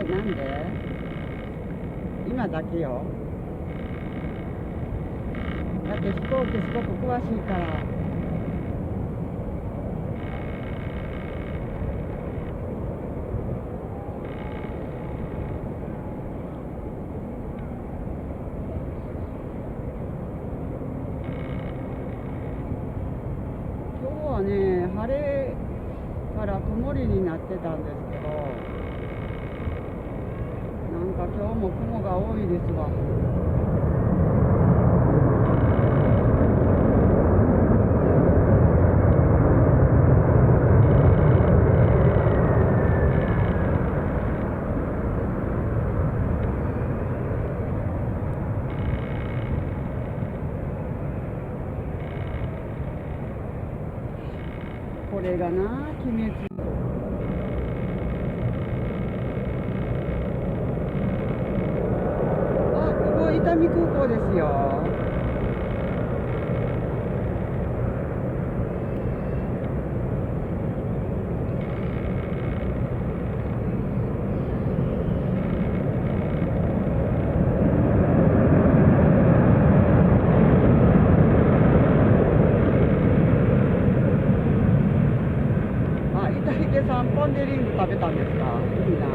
なんで今だけよ。だって飛行機すごく詳しいから。今日はね、晴れから曇りになってたんですけど、なんか今日も雲が多いですわ。これがな、鬼滅。あ、ここ伊丹空港ですよ。ポン・デ・リング食べたんですか？いいな。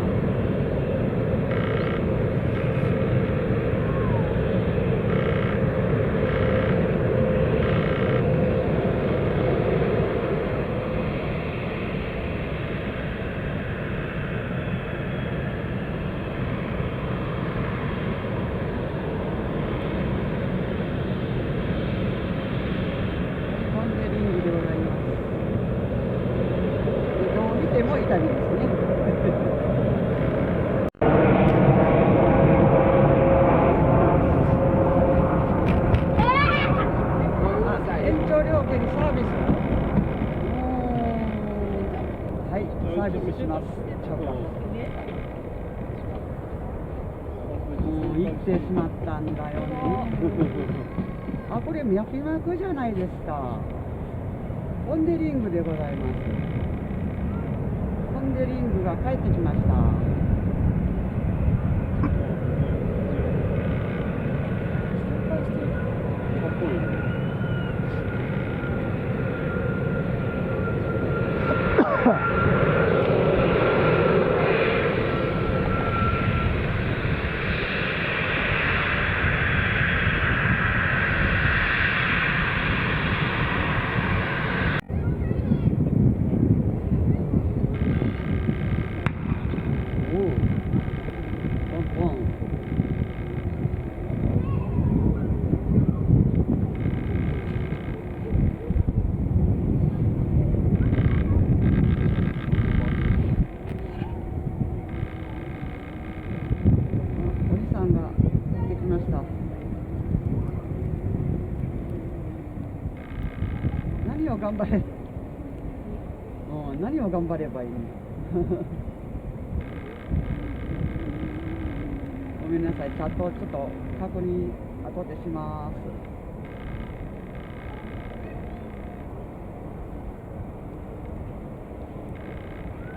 ポン・デ・リングでございます。どう見てもイタリアですね。延長料金サービス。はい、サービスします。もう行ってしまったんだよね。あ、これ脈々じゃないですか。ポン・デ・リングでございます。ポン・デ・リングが帰ってきました。何を頑張れ何を頑張ればいいのごめんなさい、チャットちょっと確認後でします。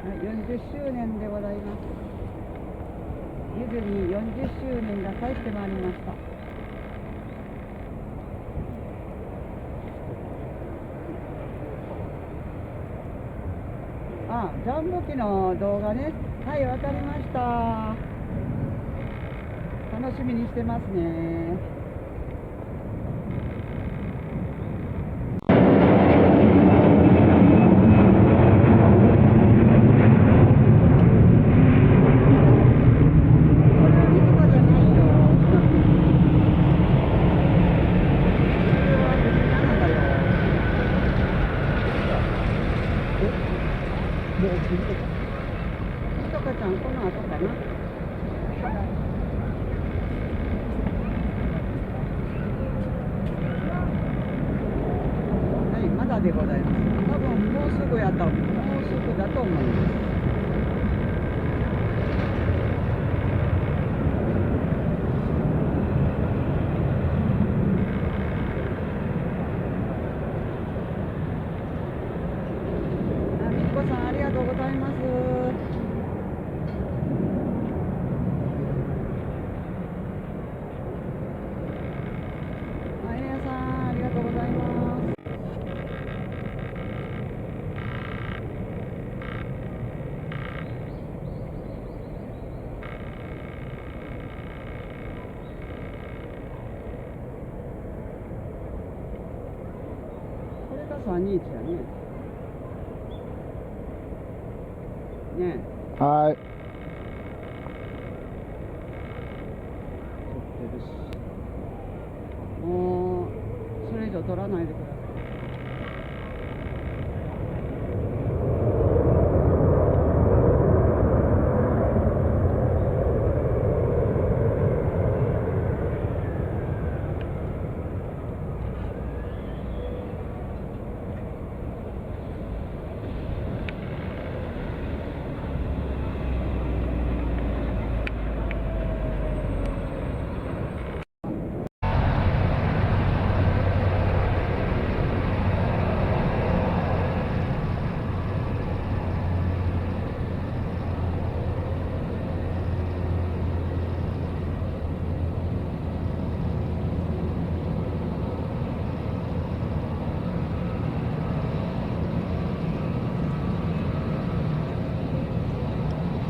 はい、40周年でございます。ディズニー40周年が帰ってまいりました。あ、ジャンボ機の動画ね。はい、わかりました。楽しみにしてますね。とかちゃん、この後かな。はい、まだでございます。多分もうすぐだと思います。みっこさん、ありがとうございます。321やね。ねえ。はい。撮ってるし。もう、それ以上撮らないでください。